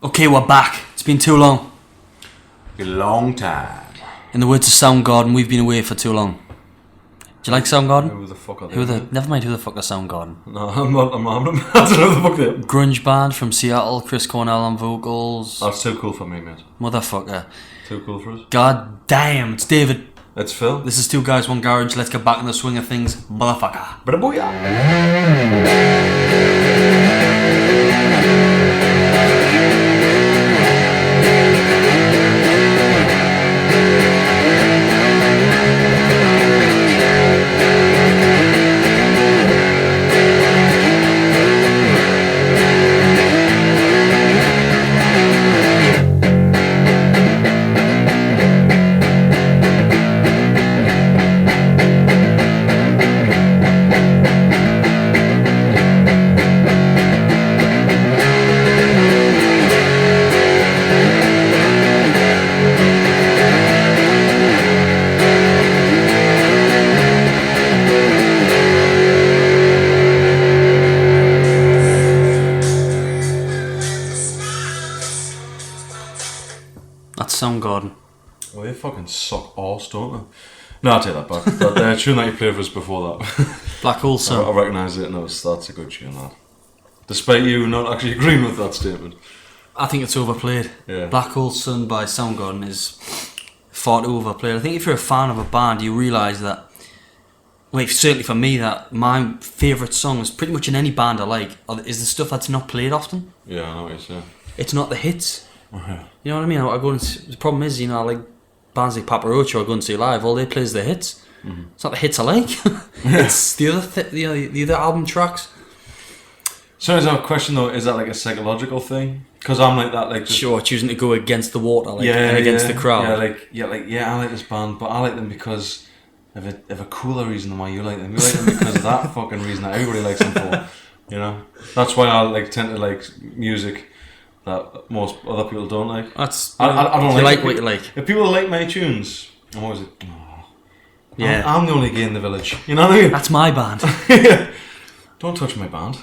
Okay, we're back. It's been too long. A long time. In the words of Soundgarden, we've been away for too long. Do you like Soundgarden? Who the fuck are they? Never mind who the fuck are Soundgarden. No, I'm not. I don't know who the fuck they are. Grunge band from Seattle, Chris Cornell on vocals. That's too cool for me, mate. Motherfucker. Too cool for us. God damn, it's David. It's Phil. This is Two Guys, One Garage. Let's get back in the swing of things. Motherfucker. Booyah. That's Soundgarden. Well, they fucking suck arse, don't they? No, I'll take that back. That tune that you played for us before that. Black Hole I Sun. recognise it and that's a good tune, that. Despite you not actually agreeing with that statement. I think it's overplayed. Yeah. Black Hole Sun by Soundgarden is far too overplayed. I think if you're a fan of a band, you realise that, well, certainly for me, that my favourite songs, pretty much in any band I like, is the stuff that's not played often. Yeah, I know what you're saying. It's not the hits. Yeah. You know what I mean? I go and the problem is, I like bands like Papa Roach, I go and see live. All they play is the hits. Mm-hmm. It's not the hits I like. It's the other the other album tracks. So is that a question though? Is that like a psychological thing? Because I'm like that, like just, Sure, choosing to go against the water, and against the crowd. I like this band, but I like them because of a cooler reason than why you like them. You like them because of that fucking reason that everybody likes them for. You know, that's why I tend to like music that most other people don't like. That's I don't you like what you like. If people like my tunes, I'm always like, oh, Yeah, I'm the only gay in the village. You know what I mean? that's my band. Don't touch my band,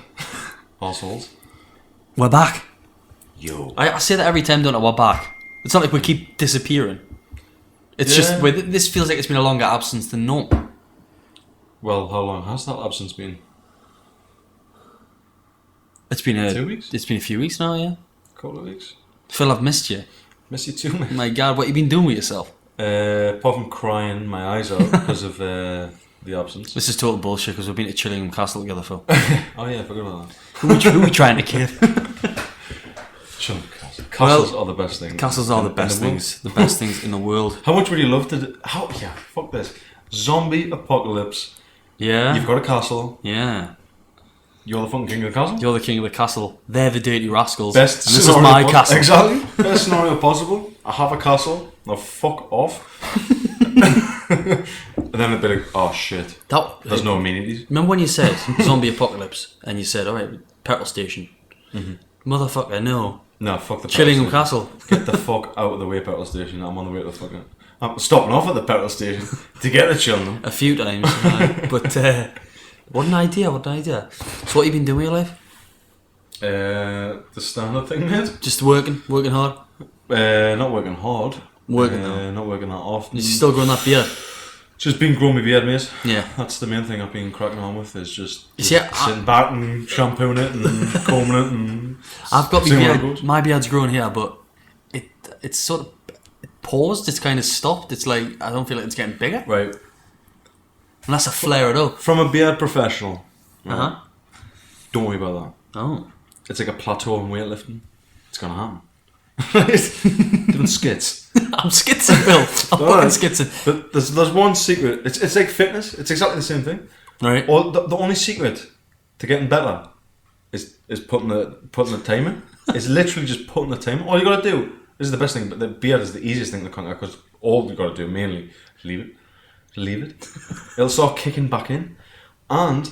assholes. We're back. Yo. I say that every time, don't I? We're back. It's not like we keep disappearing. It's just this feels like it's been a longer absence than normal. Well, how long has that absence been? It's been 2 weeks. It's been a few weeks now, yeah. Couple of weeks. Phil, I've missed you. Miss you too, mate. My God, what you been doing with yourself? Apart from crying my eyes out because of the absence. This is total bullshit because we've been to Chillingham Castle together, Phil. Oh yeah, I forgot about that. Who are we trying to kid? Chillingham Castle. Castles are the best things. Castles are the best things. The best things in the world. How much would you love to do? Fuck this. Zombie apocalypse. Yeah. You've got a castle. Yeah. You're the fucking king of the castle. You're the king of the castle. They're the dirty rascals. Best and this is my castle. Exactly. Best scenario possible. I have a castle. Now fuck off. And then they'd be like, oh shit. There's no amenities. Remember when you said zombie apocalypse and you said, alright, petrol station. Mm-hmm. Motherfucker, no. No, fuck the Chillingham Castle. Get the fuck out of the way, petrol station. I'm on the way to the fucking... I'm stopping off at the petrol station to get the Chillingham. A few times. But what an idea. So what have you been doing with your life? The standard thing, mate. Just working hard? Not working hard. Working though? Not working that often. Is you still growing that beard? Just been growing my beard, mate. Yeah. That's the main thing I've been cracking on with, is just See, sitting back and shampooing it and combing it and... I've got my seeing where it beard. goes. My beard's growing here, but it's sort of paused. It's kind of stopped. It's like, I don't feel like it's getting bigger. Right. Unless I flare it up. From a beard professional. Uh-huh. Don't worry about that. Oh. It's like a plateau in weightlifting. It's gonna happen. Doing skits. I'm skitzing, Bill. I'm fucking skitzing. But there's one secret. It's like fitness. It's exactly the same thing. Right. Or the only secret to getting better is putting the time in. It's literally just putting the time in. All you gotta do, this is the best thing, but the beard is the easiest thing to conquer, because all you gotta do mainly is leave it. It'll start kicking back in. And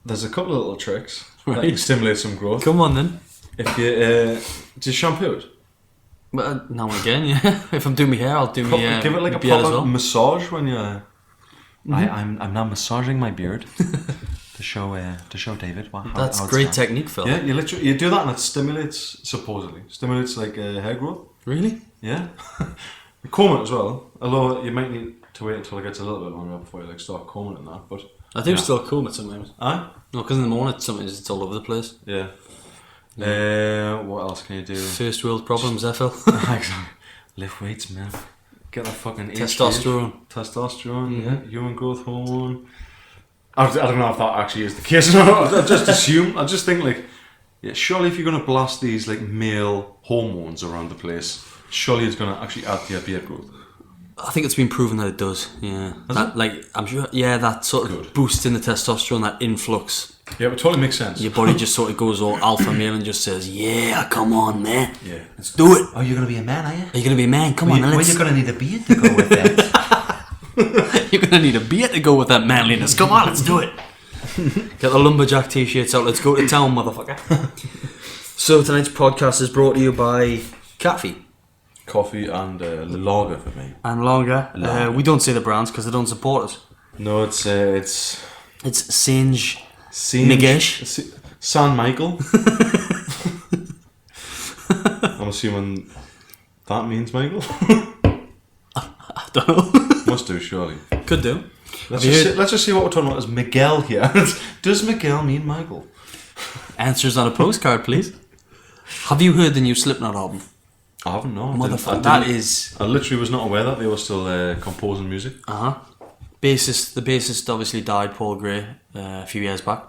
there's a couple of little tricks that can stimulate some growth. Come on then. If you just shampoo it. But now and again, yeah. If I'm doing my hair, I'll do my Give it like a beard proper as well. massage when you I'm now massaging my beard to show David. That's how it's great done. technique, Phil. Yeah, you do that and it supposedly stimulates like hair growth. Really? Yeah, comb it as well. Although you might need to wait until it gets a little bit longer before you like start combing it and that. But I do still comb it sometimes. aye, No, because in the morning sometimes it's all over the place. yeah. What else can you do? First world problems, Phil. Exactly. Lift weights, man. Get that fucking Testosterone, yeah. Human growth hormone. I don't know if that actually is the case or not. I just assume. I just think like, yeah, surely if you're going to blast these like male hormones around the place, surely it's going to actually add to your beard growth. I think it's been proven that it does. Yeah, like I'm sure. Yeah, that sort of boost in the testosterone, that influx. Yeah, it totally makes sense. Your body just sort of goes all alpha male and just says, "Yeah, come on, man. Yeah, let's do it." Oh, you're going to be a man, are you? Are you going to be a man? Come on, well, let's. you're going to need a beard to go with it. You're going to need a beard to go with that manliness. Come on, let's do it. Get the lumberjack t-shirts out. Let's go to town, motherfucker. So tonight's podcast is brought to you by Coffee and lager for me. and Longer. We don't say the brands because they don't support us. No, it's Singe Nagesh. San Michael. I'm assuming that means Michael. I don't know. Must do, surely. Could do. Let's just see what we're talking about as Miguel here. Does Miguel mean Michael? Answers on a postcard, please. Have you heard the new Slipknot album? I haven't, no. Motherfucker, that is... I literally was not aware that they were still composing music. The bassist obviously died, Paul Gray, a few years back.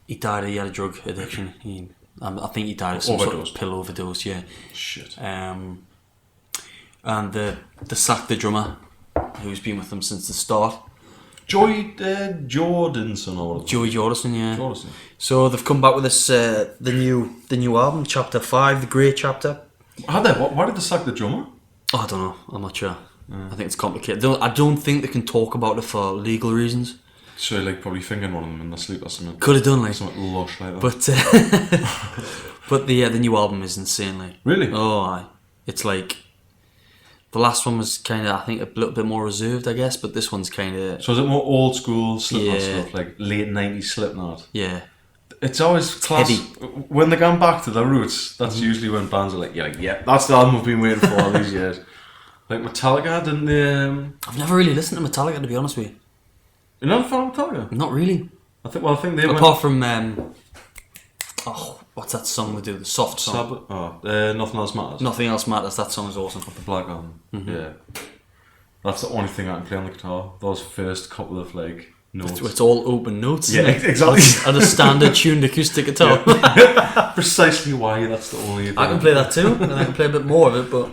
He died. He had a drug addiction. I think he died of some sort of pill overdose. Yeah. Shit. And the sacked the drummer, who's been with them since the start. Joey Jordison or whatever. Joey Jordison, yeah. Jordison. So they've come back with this the new album, Chapter 5, the Great Chapter. Why did they sack the drummer? Oh, I don't know. I'm not sure. I think it's complicated. I don't think they can talk about it for legal reasons. So like probably fingering one of them in their sleep or something. Could have done like something lush like that. But the new album is insane. Like really? Oh, aye. It's like the last one was kind of, I think, a little bit more reserved, I guess. But this one's kind of. So is it more old school Slipknot stuff, like late '90s Slipknot? Yeah. It's always class. Heavy. When they come back to their roots, that's usually when bands are like, yeah, that's the album we've been waiting for all these years. Like Metallica, didn't they? I've never really listened to Metallica, to be honest with you. You're not a fan of Metallica? Not really. I think they apart from what's that song they do? The soft song. Nothing Else Matters. Nothing Else Matters. That song is awesome. The Black Album. Yeah. That's the only thing I can play on the guitar. Those first couple of like notes. It's all open notes. Yeah, exactly. And a standard tuned acoustic guitar. Yeah. Precisely why that's the only thing. I can play that too, and I can play a bit more of it, but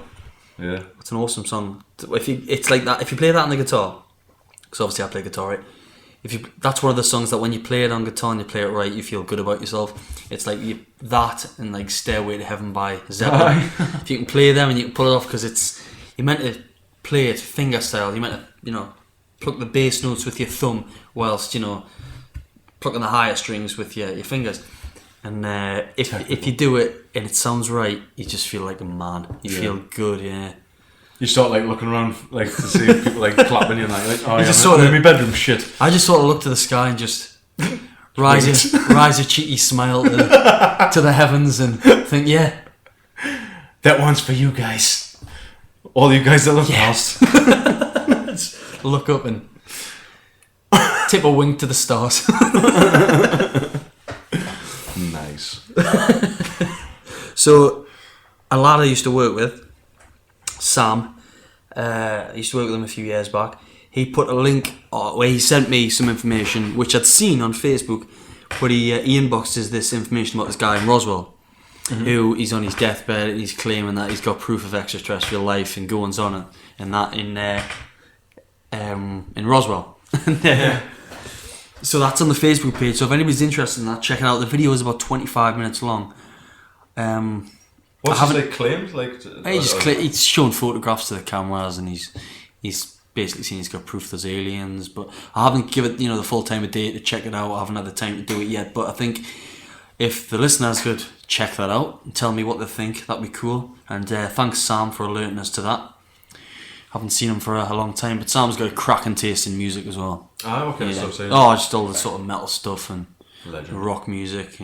yeah, it's an awesome song. It's like that. If you play that on the guitar, because obviously I play guitar, right? That's one of the songs that when you play it on guitar and you play it right, you feel good about yourself. It's like that and like Stairway to Heaven by Zeppelin. If you can play them and you can pull it off, because you're meant to play it finger style. You're meant to, pluck the bass notes with your thumb whilst, plucking the higher strings with your fingers. And if you do it and it sounds right, you just feel like a man. You feel good, yeah. You start like looking around like to see if people like clapping you and like, oh yeah, I'm in my bedroom, shit. I just sort of look to the sky and just rise a cheeky smile to the heavens and think, yeah, that one's for you guys. All you guys that look past. Look up and tip a wink to the stars. Nice. So, a lad I used to work with, Sam, I used to work with him a few years back. He put a link where he sent me some information which I'd seen on Facebook, but he inboxed us this information about this guy in Roswell, who he's on his deathbed and he's claiming that he's got proof of extraterrestrial life and goings on and that in Roswell. So that's on the Facebook page. So if anybody's interested in that, check it out. The video is about 25 minutes long. What's it claimed? He's shown photographs to the cameras and he's basically saying he's got proof there's aliens, but I haven't given the full time of day to check it out. I haven't had the time to do it yet, but I think if the listeners could check that out and tell me what they think, that'd be cool. And thanks Sam for alerting us to that. Haven't seen him for a long time, but Sam's got a cracking taste in music as well. Okay, Yeah. so saying. Oh, just all the sort of metal stuff and Legend. rock music.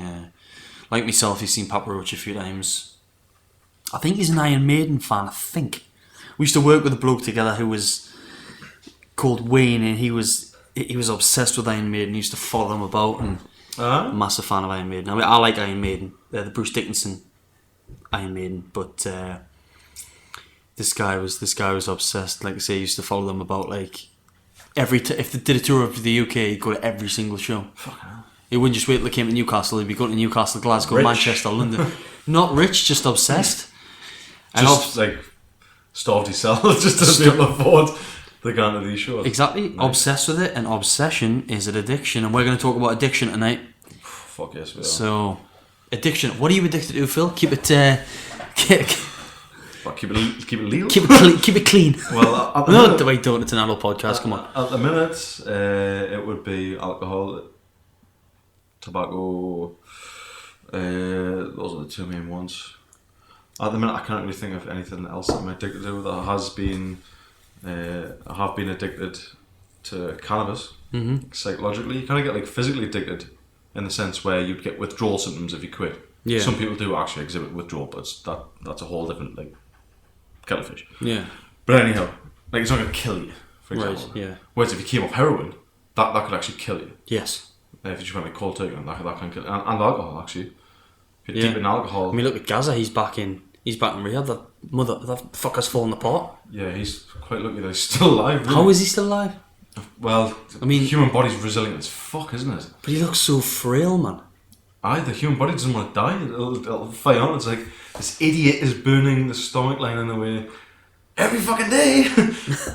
Like myself, he's seen Papa Roach a few times. I think he's an Iron Maiden fan. I think we used to work with a bloke together who was called Wayne, and he was obsessed with Iron Maiden. He used to follow them about, and a massive fan of Iron Maiden. I mean, I like Iron Maiden. They're the Bruce Dickinson Iron Maiden, but this guy was obsessed. Like I say, he used to follow them about. Like if they did a tour of the UK, he'd go to every single show. He wouldn't just wait till they came to Newcastle. He'd be going to Newcastle, Glasgow, Rich. Manchester, London. Not rich, just obsessed. And Just like starved himself just to be able to afford the going to these shows. exactly, Nice. obsessed with it, and obsession is an addiction, and we're going to talk about addiction tonight. Fuck yes, we are. So, addiction. What are you addicted to, Phil? Keep it, But keep it legal. keep it clean. Well, at the No, minute- wait, don't. It's an adult podcast. Come on. At the minute, it would be alcohol, tobacco. Those are the two main ones. At the minute, I can't really think of anything else that I'm addicted to. That has been, I have been addicted to cannabis. Mm-hmm. Psychologically, you kind of get like physically addicted, in the sense where you'd get withdrawal symptoms if you quit. Yeah. Some people do actually exhibit withdrawal, but that's a whole different like kettle of fish. Yeah. But anyhow, like it's not going to kill you, for example. Right. Yeah. Whereas if you came off heroin, that could actually kill you. Yes. If you just went like cold turkey, that can kill you. And alcohol, actually. If you're Yeah. deep in alcohol, I mean, look at Gaza. He's back in rehab. That fucker's fallen apart. yeah, he's quite lucky that he's still alive. Really. How is he still alive? Well, I mean- the human body's resilient as fuck, isn't it? But he looks so frail, man. The human body doesn't want to die. It'll fight on. It's like this idiot is burning the stomach line in the way every fucking day.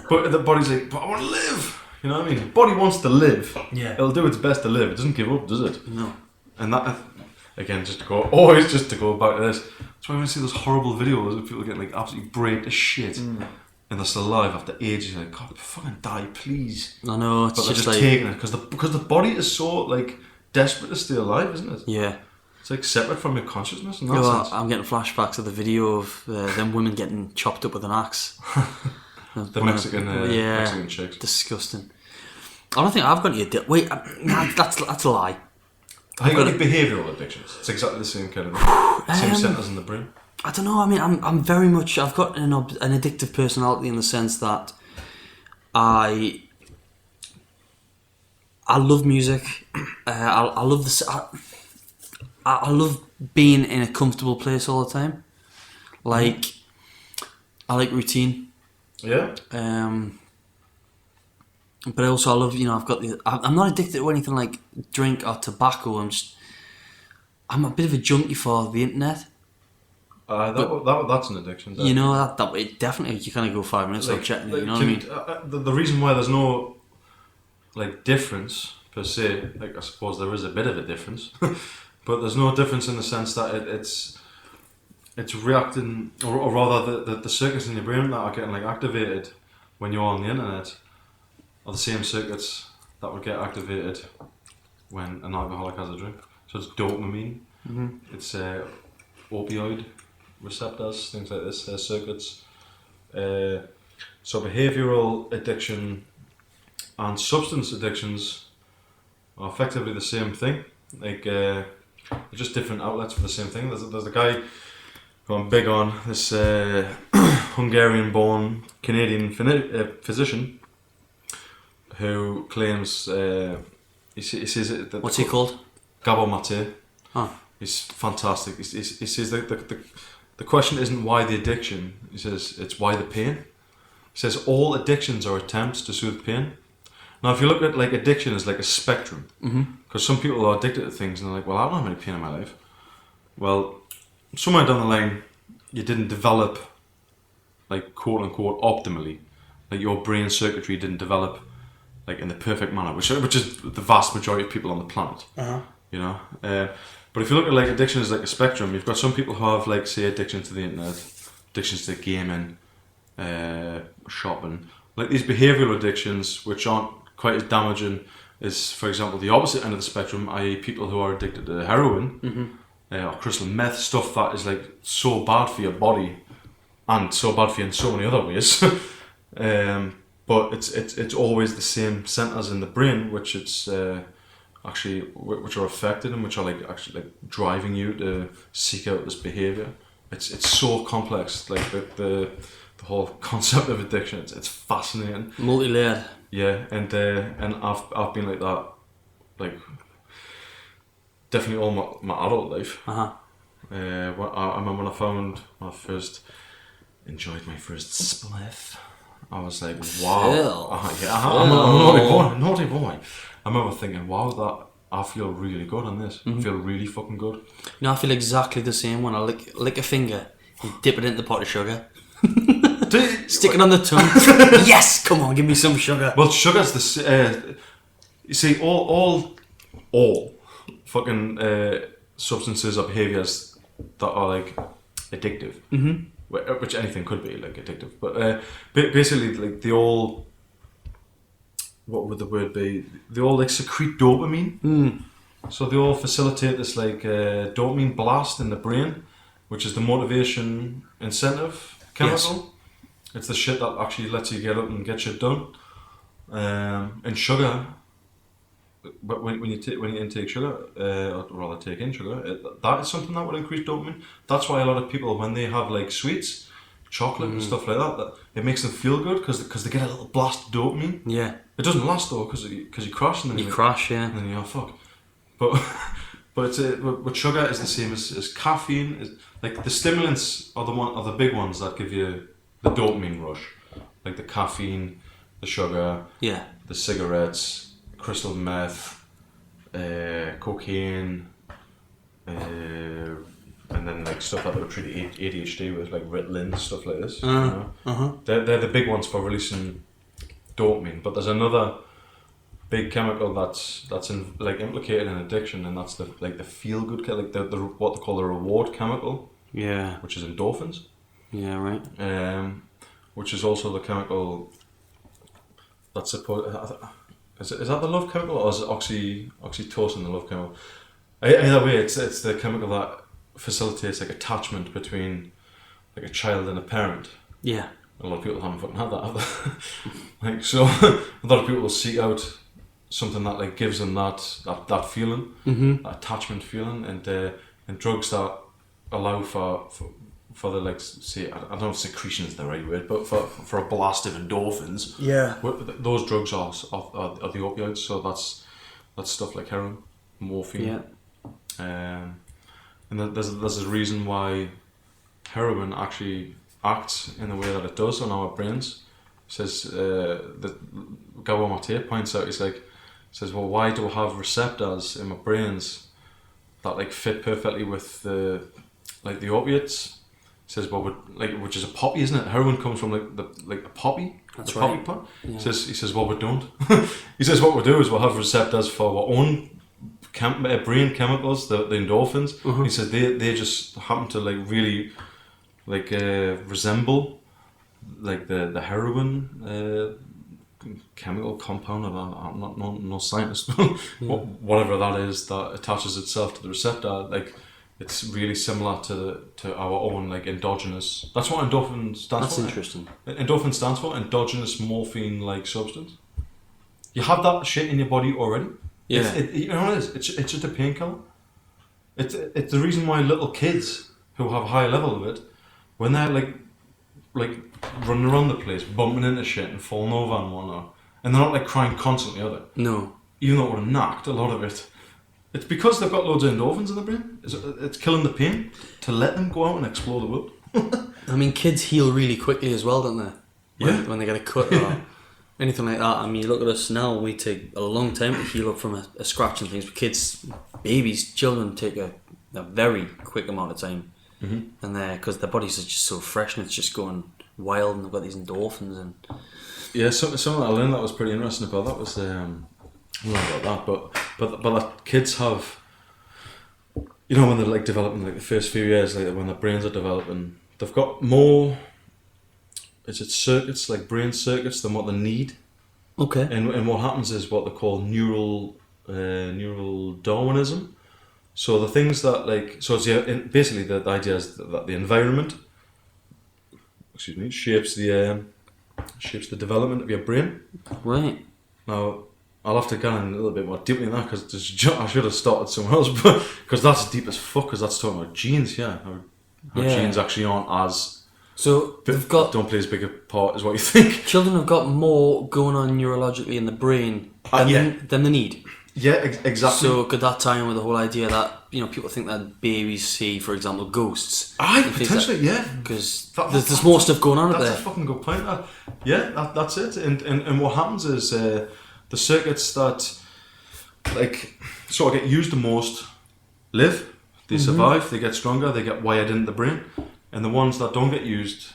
But the body's like, but I want to live. You know what I mean? The body wants to live. Yeah. It'll do its best to live. It doesn't give up, does it? No. And that, again, just to go back to this. That's why when you see those horrible videos of people getting like absolutely break to shit and they're still alive after ages, you're like, God, fucking die, please. I know. It's But they're just just like taking it because the body is so like desperate to stay alive, isn't it? yeah. It's like separate from your consciousness in that You know, sense. I'm getting flashbacks of the video of them women getting chopped up with an axe. The Mexican, Mexican chicks. Disgusting. I don't think I've got any addiction. Wait, that's a lie. I think like behavioural addictions. It's exactly the same kind of same centres in the brain. I don't know. I mean, I'm very much. I've got an addictive personality in the sense that I love music. I love this. I love being in a comfortable place all the time. Like, I like routine. Yeah. But also I love, I've got I'm not addicted to anything like drink or tobacco. I'm a bit of a junkie for the internet. That's an addiction. You know that it definitely you kind of go 5 minutes without checking it. You know what I mean? The reason why there's no like difference per se, like I suppose there is a bit of a difference, but there's no difference in the sense that it's reacting, or rather the circuits in your brain that are getting like activated when you're on the internet are the same circuits that would get activated when an alcoholic has a drink. So it's dopamine, it's opioid receptors, things like this, circuits. So behavioural addiction and substance addictions are effectively the same thing. Like they're just different outlets for the same thing. There's a guy who I'm big on, this Hungarian-born Canadian physician who claims he says that What's he called? Gabor Mate. Oh. He's fantastic. He says that the question isn't why the addiction. He says it's why the pain. He says all addictions are attempts to soothe pain. Now, if you look at like addiction as like a spectrum, because some people are addicted to things and they're like, well, I don't have any pain in my life. Well, somewhere down the line, you didn't develop, like quote unquote, optimally. Like your brain circuitry didn't develop like in the perfect manner, which is the vast majority of people on the planet. You know. But if you look at like addiction as like a spectrum, you've got some people who have like say addiction to the internet, addictions to gaming, shopping, like these behavioural addictions which aren't quite as damaging as, for example, the opposite end of the spectrum, i.e. people who are addicted to heroin or crystal meth, stuff that is like so bad for your body and so bad for you in so many other ways But it's always the same centers in the brain, which it's actually which are affected and which are like actually like driving you to seek out this behavior. It's so complex, like the whole concept of addiction. It's fascinating. Multi-layered. Yeah, and I've been like that, like definitely all my adult life. Uh-huh. I remember when I first enjoyed my first spliff, I was like, wow. Phil. I'm a naughty boy. I remember thinking, wow, that I feel really good on this. I feel really fucking good. You know, I feel exactly the same when I lick a finger and dip it into the pot of sugar. Stick it on the tongue. Yes, come on, give me some sugar. Well, sugar's the you see all fucking substances or behaviors that are like addictive. Mm-hmm. Which anything could be like addictive, but basically like they all. What would the word be? They all like secrete dopamine. So they all facilitate this like dopamine blast in the brain, which is the motivation incentive chemical. Yes. It's the shit that actually lets you get up and get shit done. And sugar, but when you intake sugar, or rather take in sugar, that is something that will increase dopamine. That's why a lot of people, when they have like sweets, chocolate and stuff like that it makes them feel good because they get a little blast of dopamine. Yeah. It doesn't last though because you crash and then you crash, yeah. And then you're fuck. But sugar is the same as caffeine. Like the stimulants are the big ones that give you the dopamine rush, like the caffeine, the sugar, the cigarettes, crystal meth, cocaine, and then like stuff that would treat ADHD with, like Ritalin, stuff like this. They're the big ones for releasing dopamine. But there's another big chemical that's implicated in addiction, and that's the feel good, like the what they call the reward chemical. Yeah. Which is endorphins. Yeah, right. Which is also the chemical that's supposed. Is that the love chemical, or is it oxytocin, the love chemical? Either way, it's the chemical that facilitates like attachment between like a child and a parent. Yeah. A lot of people haven't fucking had that, have they? Like, so a lot of people will seek out something that like gives them that feeling, that attachment feeling, and drugs that allow for the like, say, I don't know if secretion is the right word, but for a blast of endorphins. Yeah. Those drugs are the opioids, so that's stuff like heroin, morphine. Yeah. And there's a reason why heroin actually acts in the way that it does on our brains. He says that Gabor Mate points out, says, well, why do I have receptors in my brains that like fit perfectly with the opiates? He says, well, which is a poppy, isn't it? Heroin comes from the poppy. That's the right. Poppy plant. Yeah. He says, well, we don't. He says, what we'll do is we'll have receptors for our own brain chemicals, the endorphins. He says they just happen to like really like resemble like the heroin chemical compound. I'm not no scientist. Whatever that is that attaches itself to the receptor, like it's really similar to our own like endogenous. That's what endorphin stands for. That's interesting. Endorphin stands for endogenous morphine-like substance. You have that shit in your body already. Yeah. You know what it is? It's just a painkiller. It's the reason why little kids who have a high level of it, when they're like running around the place, bumping into shit and falling over and whatnot, and they're not like crying constantly, are they? No. Even though it would have knocked a lot of it. It's because they've got loads of endorphins in the brain. It's killing the pain to let them go out and explore the world. I mean, kids heal really quickly as well, don't they? When they get a cut or anything like that. I mean, you look at us now, we take a long time to heal up from a scratch and things. But kids, babies, children take a very quick amount of time. And because their bodies are just so fresh and it's just going wild, and they've got these endorphins. And yeah, something I learned that was pretty interesting about that was I don't know about that, but that kids have, you know, when they're like developing, like the first few years, like when their brains are developing, they've got more, circuits, like brain circuits, than what they need. Okay. And what happens is what they call neural Darwinism. So the things that it's basically the idea is that the environment, shapes the shapes the development of your brain. Right. Now, I'll have to go in a little bit more deeply in that because I should have started somewhere else, but because that's deep as fuck. Because that's talking about genes, yeah. How Yeah. genes actually aren't as So they've got don't play as big a part as what you think. children have got more going on neurologically in the brain than, Yeah. than they need. Yeah, exactly. So could that tie in with the whole idea that people think that babies see, for example, ghosts? Aye, potentially, yeah. Because That- there's more stuff going on up That's there. a fucking good point. That's it. And what happens is the circuits that like sort of get used the most live. They survive. They get stronger. They get wired into the brain. And the ones that don't get used,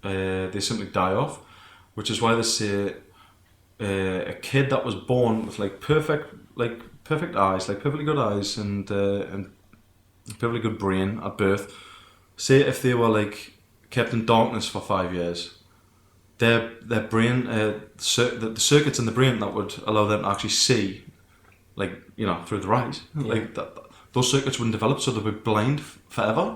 they simply die off. Which is why they say a kid that was born with perfect eyes, perfectly good eyes, and perfectly good brain at birth. Say if they were kept in darkness for 5 years, their brain, the circuits in the brain that would allow them to actually see, through their eyes, those circuits wouldn't develop, so they'd be blind forever.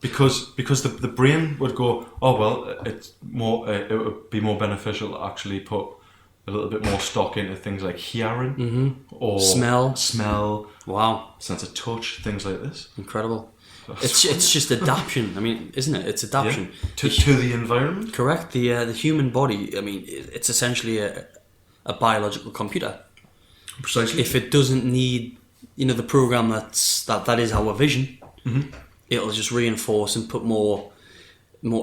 Because the brain would go, oh well, it's more. It would be more beneficial to actually put a little bit more stock into things like hearing or smell, Wow, sense of touch, things like this. incredible. It's just adaptation. I mean, isn't it? It's adaptation. Yeah. To the environment. Correct. The human body. I mean, it's essentially a biological computer. Precisely. If it doesn't need, the program that is our vision, it'll just reinforce and put more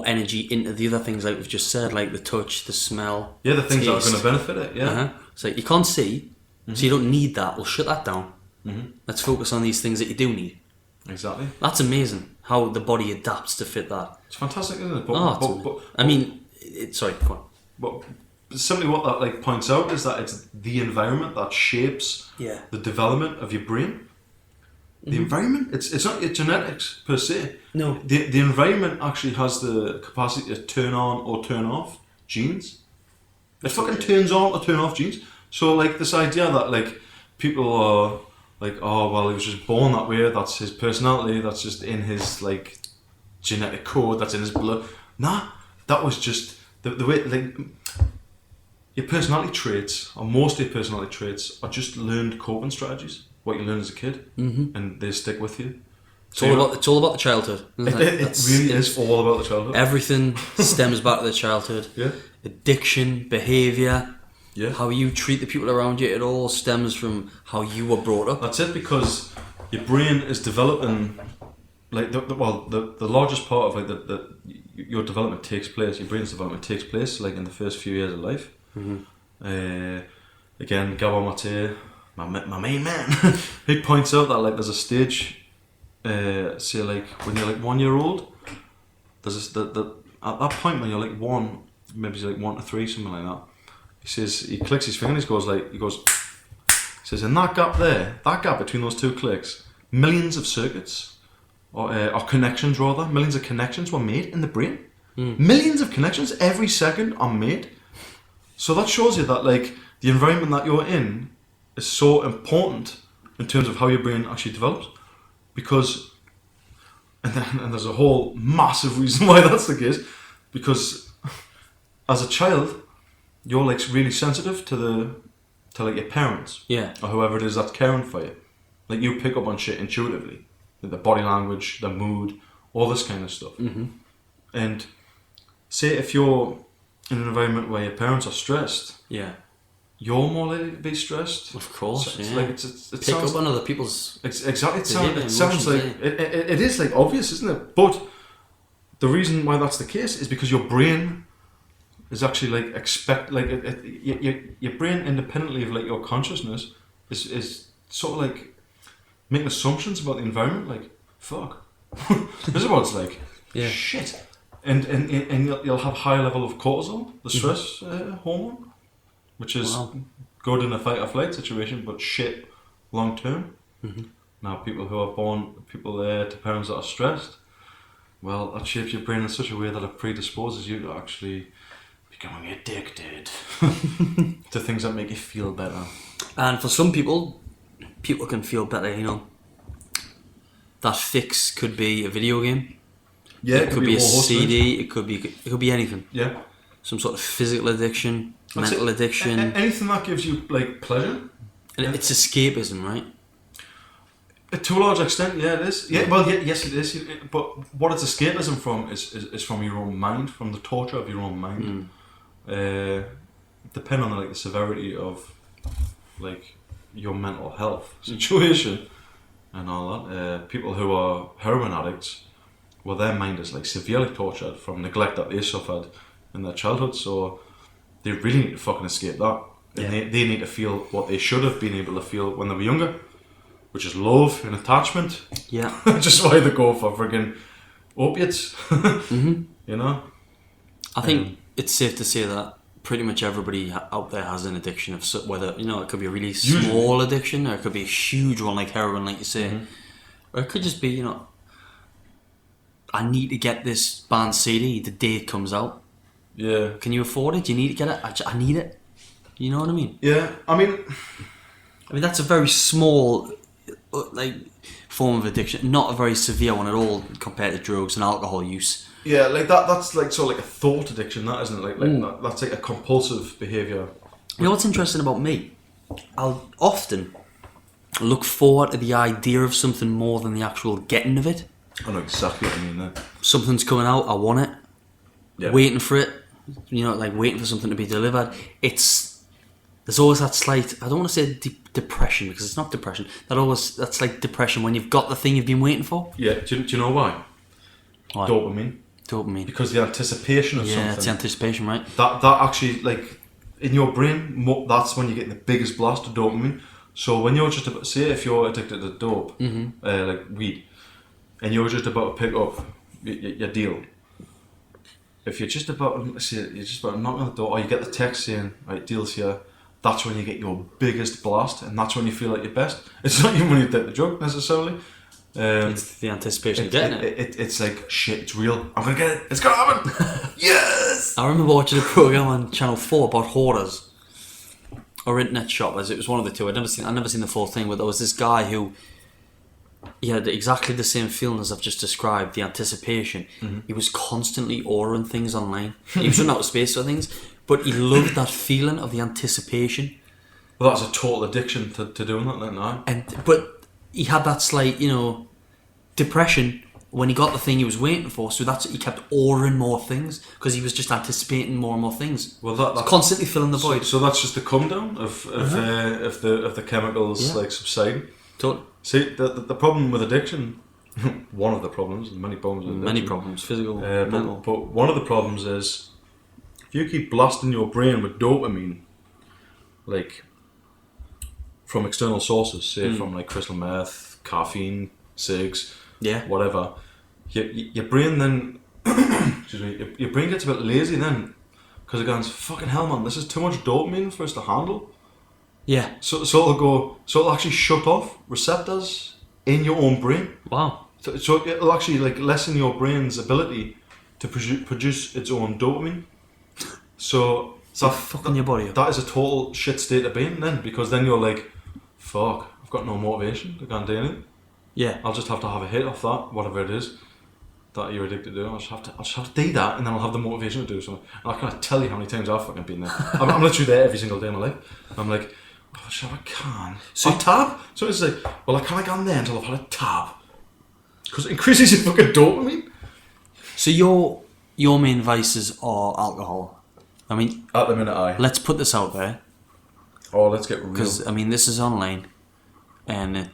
energy into the other things like we've just said, like the touch, the smell. Yeah, the things taste. that are going to benefit it. Yeah. Uh-huh. So you can't see, so you don't need that. We'll shut that down. Let's focus on these things that you do need. Exactly. That's amazing how the body adapts to fit that. It's fantastic, isn't it? Sorry, go on. But simply what that points out is that it's the environment that shapes the development of your brain. The environment, it's not your genetics per se. No. The environment actually has the capacity to turn on or turn off genes. It fucking turns on or turn off genes. So this idea that people are oh well, he was just born that way, that's his personality, that's just in his genetic code, that's in his blood. Nah, that was just the way your personality traits, or most of your personality traits, are just learned coping strategies. What you learn as a kid, and they stick with you. It's all about the childhood. Isn't it? It really is all about the childhood. Everything stems back to the childhood. Yeah. Addiction, behaviour, Yeah. how you treat the people around you, it all stems from how you were brought up. That's it, because your brain is developing, the largest part of your development takes place. Your brain's development takes place in the first few years of life. Again, Gabor Mate, my main man, he points out that there's a stage, say when you're 1 year old, there's at that point when you're 1, maybe 1 to 3, something like that. He says he clicks his finger and he says in that gap there, that gap between those two clicks, millions of circuits or connections rather, millions of connections were made in the brain. Millions of connections every second are made. So that shows you that the environment that you're in is so important in terms of how your brain actually develops, because and there's a whole massive reason why that's the case, because as a child you're really sensitive to your parents, or whoever it is that's caring for you. You pick up on shit intuitively, the body language, the mood, all this kind of stuff. And say if you're in an environment where your parents are stressed, you're more likely to be stressed. Of course, so yeah. It Pick sounds, up on other people's... exactly. It behaviour, sounds emotions, it is obvious, isn't it? But the reason why that's the case is because your brain is actually your brain, independently of your consciousness, is sort of making assumptions about the environment. Fuck, this is what it's like. Yeah. Shit. And you'll have high level of cortisol, the stress hormone, which is good in a fight or flight situation, but shit long term. Now, people who are born to parents that are stressed, well, that shapes your brain in such a way that it predisposes you to actually becoming addicted to things that make you feel better. And for some people can feel better. That fix could be a video game. Yeah, it could be a whole host of things. CD. It could be anything. Yeah. some sort of physical addiction, mental addiction. Anything that gives you like pleasure. And it's escapism, right? To a large extent, yeah, it is. Yeah, well, yes, it is. But what it's escapism from is from your own mind, from the torture of your own mind. Depending on the severity of like your mental health situation and all that. People who are heroin addicts, well, their mind is like severely tortured from neglect that they suffered in their childhood, so they really need to fucking escape that. And they need to feel what they should have been able to feel when they were younger, which is love and attachment. Yeah. Which is why they go for friggin' opiates. You know? I think it's safe to say that pretty much everybody out there has an addiction of whether, you know, it could be a really small addiction, or it could be a huge one like heroin, like you say. Or it could just be, you know, I need to get this band CD the day it comes out. Yeah. Can you afford it? Do you need to get it? I need it. You know what I mean? Yeah. I mean, that's a very small like form of addiction, not a very severe one at all compared to drugs and alcohol use. yeah, like that's like sort of like a thought addiction, that isn't it? Like that's like a compulsive behaviour. You know what's interesting about me? I'll often look forward to the idea of something more than the actual getting of it. I know exactly what you mean there. Something's coming out, I want it. Yeah. Waiting for it, you know, like waiting for something to be delivered. There's always that slight, I don't want to say depression, because it's not depression. That's like depression when you've got the thing you've been waiting for. Yeah, do you know why? Why? Dopamine. Because the anticipation of something. Yeah, it's the anticipation, right? That actually, like, in your brain, that's when you get the biggest blast of dopamine. So when you're just about, say if you're addicted to dope, like weed, and you're just about to pick up your deal, if you're just about to knock on the door, or you get the text saying, right, deal's here, that's when you get your biggest blast, and that's when you feel like your best. It's not even when you take the drug necessarily. It's the anticipation of getting it. It's like, shit, it's real. I'm gonna get it. It's gonna happen. Yes. I remember watching a program on Channel 4 about hoarders or internet shoppers. It was one of the two. I'd never seen the full thing, but there was this guy who he had exactly the same feeling as I've just described, the anticipation. He was constantly ordering things online. He was running out of space for things, but he loved that feeling of the anticipation. Well, that's a total addiction to doing that then now. But he had that slight, you know, depression when he got the thing he was waiting for, so he kept ordering more things because he was just anticipating more and more things. Well, that's constantly filling the void. So that's just the come down of the chemicals like subsiding. Totally. See, the problem with addiction, one of the problems, many problems with addiction, many problems, physical, mental. But one of the problems is if you keep blasting your brain with dopamine, like from external sources, say from like crystal meth, caffeine, cigs, whatever, your brain then, excuse me, your brain gets a bit lazy then, because it goes, fucking hell man, this is too much dopamine for us to handle. Yeah. So it'll actually shut off receptors in your own brain. Wow. So it'll actually like lessen your brain's ability to produce its own dopamine. So fucking your body up. That is a total shit state of being then, because then you're like, fuck, I've got no motivation, I can't do anything. Yeah. I'll just have to have a hit off that, whatever it is that you're addicted to. I'll just have to do that, and then I'll have the motivation to do something. And I can't tell you how many times I've fucking been there. I'm literally there every single day of my life. I'm like, oh shit, I can. So tab? So it's like, well, I can't get on there until I've had a tab. Because it increases your fucking dopamine. So your main vices are alcohol. I mean, at the minute, let's put this out there. Oh, let's get real. Because I mean, this is online, and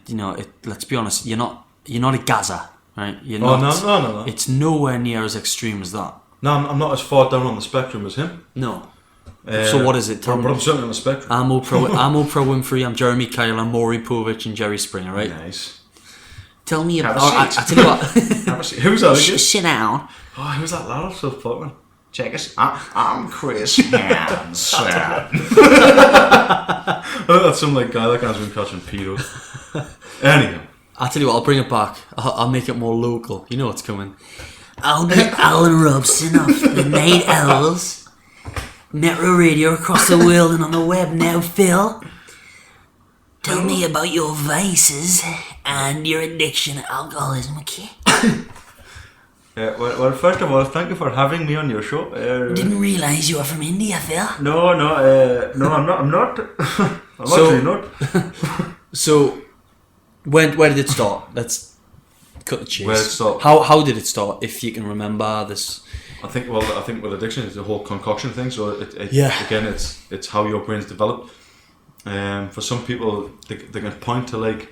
let's be honest, you're not a Gaza, right? You're not. No. It's nowhere near as extreme as that. No, I'm not as far down on the spectrum as him. No. So what is it? But I'm certainly on the spectrum. I'm Oprah Winfrey. I'm Jeremy Kyle. I'm Maury Povich and Jerry Springer, right? Nice. Tell me about. I tell you what. Who's that again? Sit down. Oh, who's that lad? So fucking. Check us. I'm Chris Hansen. That's some like guy that guy's been catching pedos. Anyhow, I tell you what, I'll bring it back. I'll make it more local. You know what's coming. I'll be Alan Robson of the Night Owls. Metro Radio across the world and on the web now, Phil. Tell me about your vices and your addiction to alcoholism, okay? Well, first of all, thank you for having me on your show. Didn't realise you were from India, Phil. No, I'm not. I'm actually not. So, where did it start? Let's cut the chase. Where it started? How did it start? If you can remember this. I think with addiction, it's the whole concoction thing. So Yeah. again, it's how your brain's developed. For some people, they can point to like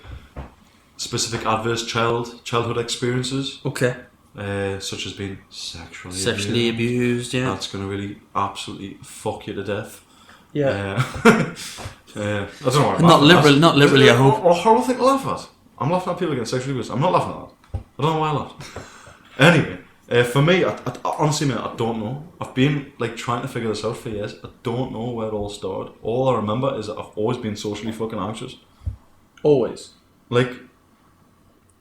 specific adverse childhood experiences, Okay. such as being sexually Sexually abused, yeah. That's going to really absolutely fuck you to death. Yeah. I don't know. What I'm Not laughing at. not literally, I hope. What a horrible thing to laugh at. I'm laughing at people getting sexually abused. I'm not laughing at that. I don't know why I laughed. Anyway, for me, I honestly, mate, I don't know. I've been like trying to figure this out for years. I don't know where it all started. All I remember is that I've always been socially fucking anxious. Always. Like,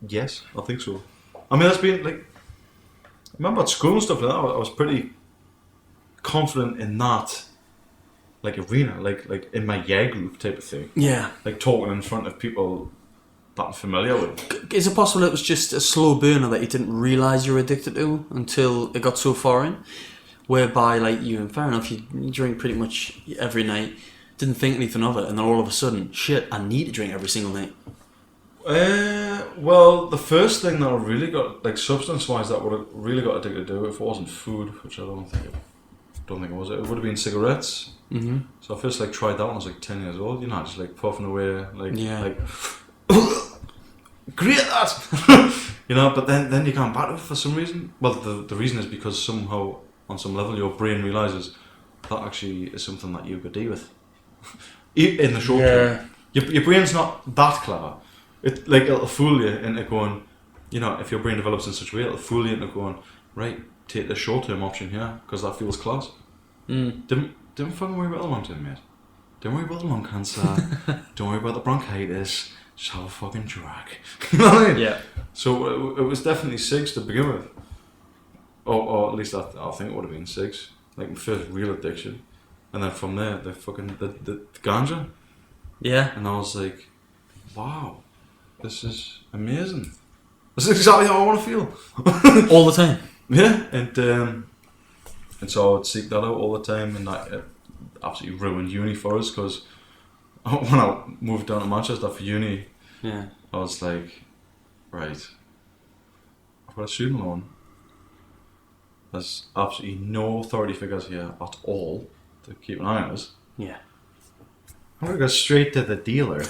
yes, I think so. I mean, that's been like. I remember at school and stuff like that. I was pretty confident in that, like arena, like in my year group type of thing. Yeah. Like talking in front of people that I'm familiar with. Is it possible it was just a slow burner that you didn't realise you were addicted to until it got so far in? Whereby, like, fair enough, you drink pretty much every night, didn't think anything of it, and then all of a sudden, shit, I need to drink every single night. Well, the first thing that I really got, like substance-wise, that would have really got addicted to, if it wasn't food, which I don't think it was, it would have been cigarettes. Mm-hmm. So I first like tried that when I was like 10 years old, just like puffing away, like great that, but then you can't back it for some reason. Well, the reason is because somehow, on some level, your brain realises that actually is something that you could deal with in the short term. Your brain's not that clever. It'll fool you into going, if your brain develops in such a way, it'll fool you into going, right, take the short term option here because that feels class. Don't fucking worry about the long term, mate. Don't worry about the lung cancer. Don't worry about the bronchitis. Just have a fucking drag. You know what I mean? Yeah. So it was definitely 6 to begin with. Or at least I think it would have been 6. Like my first real addiction. And then from there, the ganja. Yeah. And I was like, wow, this is amazing. This is exactly how I want to feel. All the time. Yeah. And so I would seek that out all the time, and that absolutely ruined uni for us, because when I moved down to Manchester for uni, Yeah. I was like, right, I've got a student loan. There's absolutely no authority figures here at all to keep an eye on us. Yeah. I'm gonna go straight to the dealer.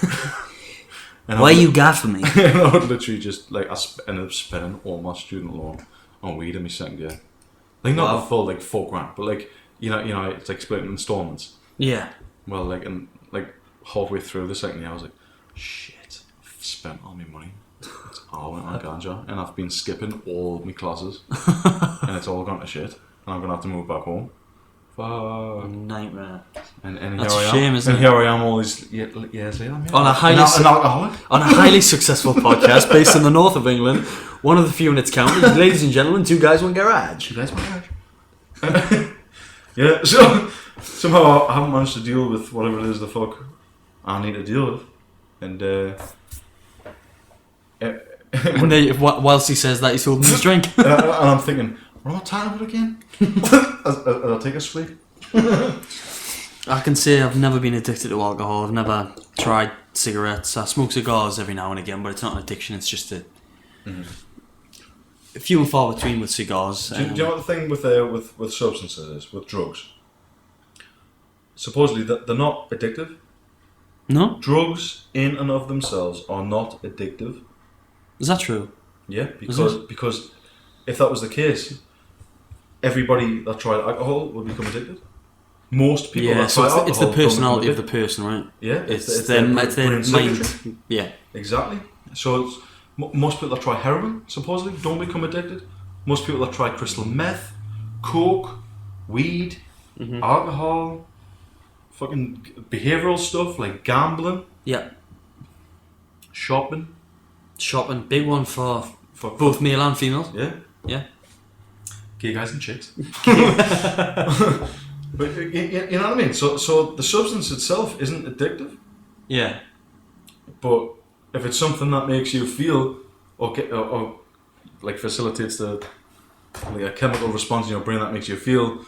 And Why you gaffing me? And I would literally just ended up spending all my student loan on weed in my second year. Like not the full $4 grand, but it's like split in installments. Yeah. Well, and halfway through the second year, I was like, shit, I've spent all my money. It's all went on ganja, and I've been skipping all my classes, and it's all gone to shit, and I'm gonna have to move back home. Fuck. Nightmare. And That's here a I am. shame, isn't and it? here I am all these years later. On a highly an alcoholic. On a highly successful podcast based in the north of England, one of the few in its county. Ladies and gentlemen, 2 guys, 1 garage. You guys want to Yeah, so somehow I haven't managed to deal with whatever it is the fuck I need to deal with. And And then, whilst he says that, he's holding his drink. and I'm thinking, what am I talking about again? as I take a swig. I can say I've never been addicted to alcohol. I've never tried cigarettes. I smoke cigars every now and again, but it's not an addiction. It's just a few and far between with cigars. Do you know what the thing with substances is, with drugs? Supposedly they're not addictive. No? Drugs in and of themselves are not addictive. Is that true? Yeah, because if that was the case, everybody that tried alcohol would become addicted. Most people Yeah, that so try alcohol it's the don't personality of become the person, right? addicted. Yeah, It's their brain circuitry. mind. Yeah. Exactly. So most people that try heroin, supposedly, don't become addicted. Most people that try crystal meth, coke, weed, alcohol, fucking behavioural stuff like gambling, Yeah. shopping. Shopping, big one for both male and female. Yeah. Yeah. Gay guys and chicks. But you know what I mean? So the substance itself isn't addictive, Yeah. but if it's something that makes you feel okay, or like facilitates the like a chemical response in your brain that makes you feel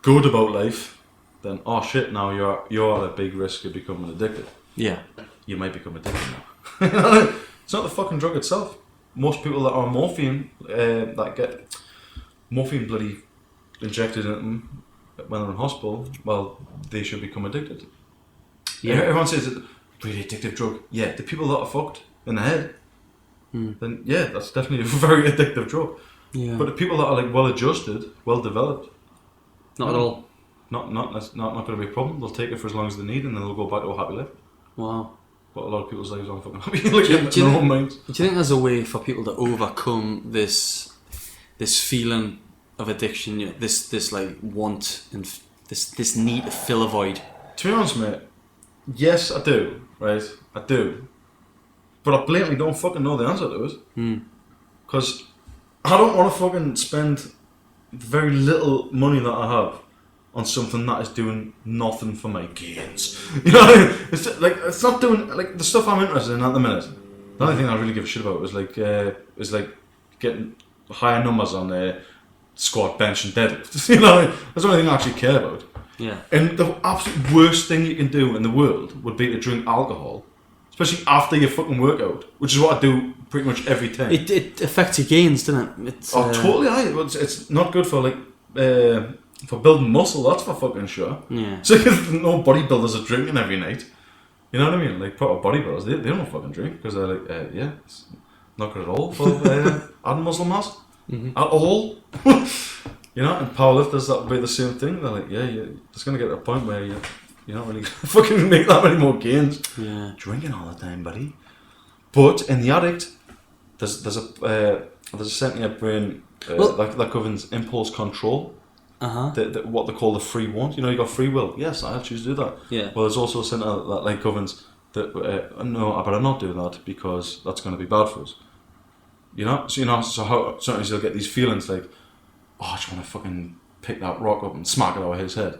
good about life, then oh shit, now you're at a big risk of becoming addicted. Yeah. You might become addicted now. It's not the fucking drug itself. Most people that are on morphine, that get morphine bloody injected into them when they're in hospital, well, they should become addicted. Yeah. Everyone says it's a really addictive drug. Yeah, the people that are fucked in the head, then yeah, that's definitely a very addictive drug. Yeah. But the people that are like well adjusted, well developed, Not at all. not going to be a problem. They'll take it for as long as they need, and then they'll go back to a happy life. Wow. But a lot of people's lives aren't fucking happy. Like Do in you their own minds. Do you think there's a way for people to overcome this feeling of addiction? You know, this like want and this need to fill a void. To be honest, mate, yes, I do. Right, I do. But I blatantly don't fucking know the answer to it. Because I don't want to fucking spend very little money that I have on something that is doing nothing for my gains. You know what I mean? It's not doing like the stuff I'm interested in at the minute. The only thing I really give a shit about is like getting higher numbers on squat, bench, and deadlift. You know what I mean? That's the only thing I actually care about. Yeah. And the absolute worst thing you can do in the world would be to drink alcohol, especially after your fucking workout, which is what I do pretty much every time. It affects your gains, doesn't it? It's, Totally. It's not good for like for building muscle. That's for fucking sure. Yeah. So no bodybuilders are drinking every night. You know what I mean? Like proper bodybuilders, they don't fucking drink because they're like, yeah, it's not good at all for adding muscle mass at all. You know, and powerlifters, that would be the same thing. They're like, yeah, it's going to get to a point where you're not really fucking make that many more gains. Yeah. Drinking all the time, buddy. But in the addict, there's a centre in your brain that governs impulse control. What they call the free want. You know, you got free will. Yes, I choose to do that. Yeah. Well, there's also a centre that like governs that. No, I better not do that because that's going to be bad for us. You know, so how sometimes you'll get these feelings like, oh, I just want to fucking pick that rock up and smack it over his head.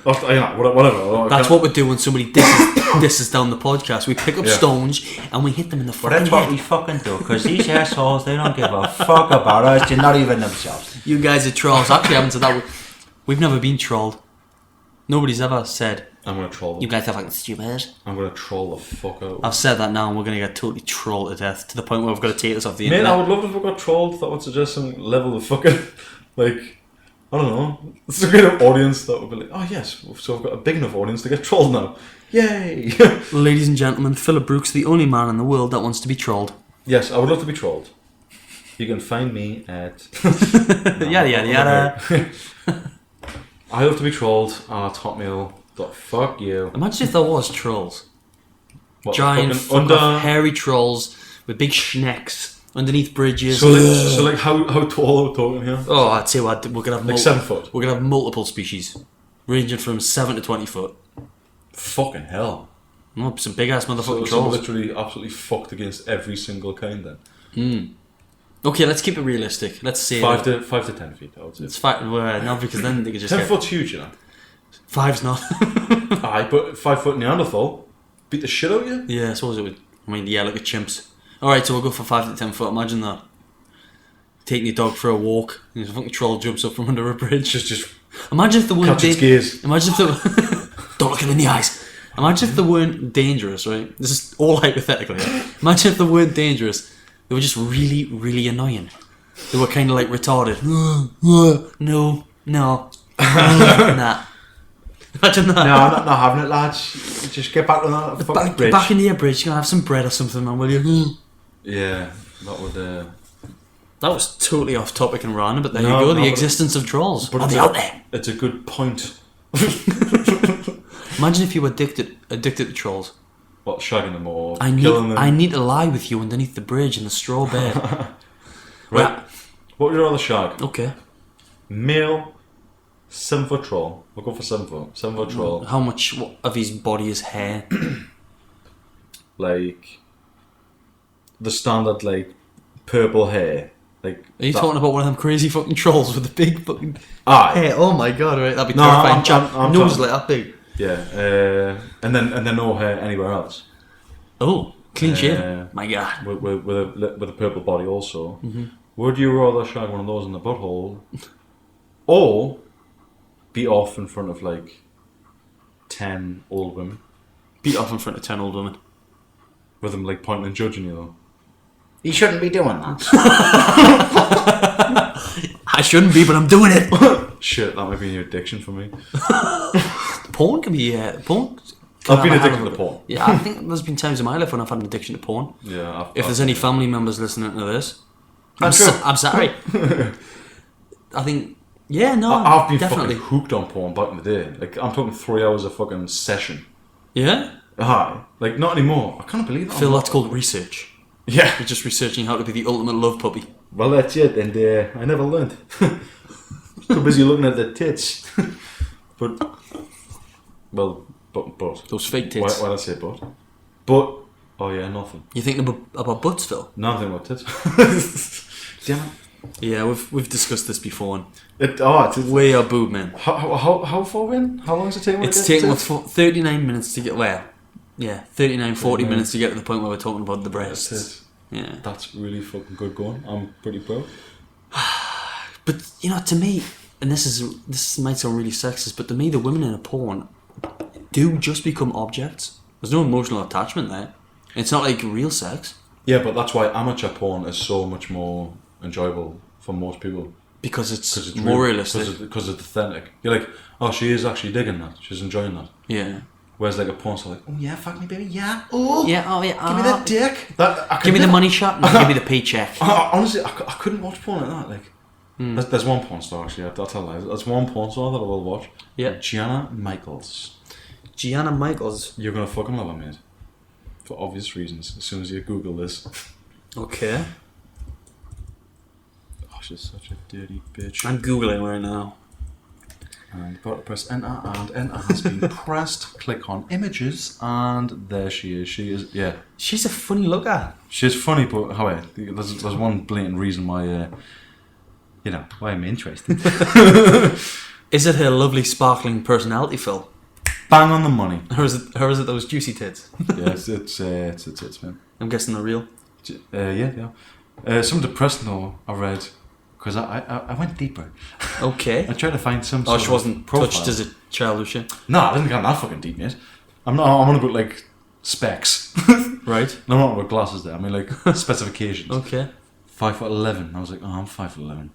Whatever. That's what we do when somebody disses down the podcast. We pick up stones and we hit them in the fucking Well, that's what head. we fucking do, because these assholes, they don't give a fuck about us, they're not even themselves. You guys are trolls. Actually, haven't said that. We've never been trolled. Nobody's ever said, I'm going to troll them. you guys are fucking stupid. I'm going to troll the fuck out. I've said that now and we're going to get totally trolled to death to the point where we've got to take this off the Mate, internet. I would love if we got trolled. That would suggest some level of fucking, like, I don't know. It's a good audience that would be like, oh yes, so I've got a big enough audience to get trolled now. Yay! Ladies and gentlemen, Philip Brooks, the only man in the world that wants to be trolled. Yes, I would love to be trolled. You can find me at... Yada yada yada. I love to be trolled at Hotmail. Fuck you. Imagine if there was trolls. What, Giant, fucking hairy trolls with big schnecks underneath bridges. So like how tall are we talking here? Oh, I'd say we're gonna have Like 7 foot. We're gonna have multiple species, ranging from 7 to 20 foot. Fucking hell. Oh, some big ass motherfucking So we're trolls. literally absolutely fucked against every single kind then. Okay, let's keep it realistic. Let's say 5 to 10 feet, I would say. it's 5. Well, no, because then they could just 10 get foot's huge, you know. 5's not. Aye, but 5 foot Neanderthal beat the shit out of you. Yeah, I suppose it would. I mean, yeah, look at chimps. All right, so we'll go for 5 to 10 foot. Imagine that. Taking your dog for a walk, and a fucking troll jumps up from under a bridge. Just Imagine if they weren't. catch its gaze. Imagine if they don't look him in the eyes. Imagine if they weren't dangerous, right? This is all hypothetical. Yeah? Imagine if they weren't dangerous. They were just really, really annoying. They were kind of like retarded. No, nah. Imagine that. No, I'm not having it, lads. Just get back on that fucking bridge. Back into your bridge. You're gonna have some bread or something, man. Will you? Yeah, that would. That was totally off topic and random, but there No, you go. no, The but- existence of trolls. But Are it's they out there? It's a good point. Imagine if you were addicted to trolls. What, shagging them or I killing them? need to lie with you underneath the bridge in the straw bed. Right. What would you rather shag? Okay. Male, 7 foot troll. We'll go for 7 foot. 7 foot troll. How much of his body is hair? Like the standard, like purple hair. Like. Are you that- talking about one of them crazy fucking trolls with the big fucking Aye. hair? Oh my god! Right, that'd be No, terrifying. I'm Nose talking- like that big. Yeah. And then no hair anywhere else. Oh, clean shaven. My god. With a purple body also. Would you rather shag one of those in the butthole, or be off in front of like 10 old women Beat off in front of 10 old women. with them like pointing and judging you though? You shouldn't be doing that. I shouldn't be, but I'm doing it. Shit, that might be an addiction for me. Porn can be porn. I've been addicted to porn. Yeah, I think there's been times in my life when I've had an addiction to porn. Yeah. If there's any family members listening to this, I'm sure. I'm sorry. I think, yeah, no, I've been definitely. fucking hooked on porn back in the day. Like, I'm talking 3 hours of fucking session. Yeah, Hi. Like, not anymore. I can't believe that. Phil, that's called research. Yeah. You're just researching how to be the ultimate love puppy. Well, that's it, and I never learned. Too busy looking at the tits. But, Those fake tits. Why did I say but? Oh yeah, nothing. You thinking about butts, Phil? Nothing about tits. Damn it. Yeah, we've discussed this before. And It's we are boob men. how far in? How long does it take? It's taken us 39 minutes to get where? Yeah, 40 minutes to get to the point where we're talking about the breasts. Yeah. That's really fucking good going. I'm pretty proud. But, you know, to me, and this might sound really sexist, but to me, the women in a porn do just become objects. There's no emotional attachment there. It's not like real sex. Yeah, but that's why amateur porn is so much more enjoyable for most people. Because it's real, more realistic. Because it's authentic. You're like, oh, she is actually digging that. She's enjoying that. Yeah. Whereas like a porn star, like, oh yeah, fuck me, baby, yeah, oh Yeah, oh yeah. give me that dick. Give me the money shot and give me the paycheck. Honestly, I couldn't watch porn like that. Like, there's one porn star actually. I'll tell you, there's one porn star that I will watch. Yeah. Gianna Michaels. Gianna Michaels. You're gonna fucking love her, mate. For obvious reasons. As soon as you Google this. Okay. Oh, she's such a dirty bitch. I'm Googling right now. And you've got to press enter, and enter has been pressed. Click on images, and there she is. She is, yeah. She's a funny looker. She's funny, but however, there's one blatant reason why, why I'm interested. Is it her lovely, sparkling personality, Phil? Bang on the money. Or is it those juicy tits? Yeah, it's man. I'm guessing they're real. Yeah. Some depressing though I read, because I went deeper. Okay. I tried to find some. Oh, sort she of wasn't profile. touched as a child, was she? No, I didn't get that fucking deep, mate. I'm on about like specs. Right. No, I'm not about glasses there. I mean like specifications. Okay. 5'11". I was like, oh, I'm 5'11".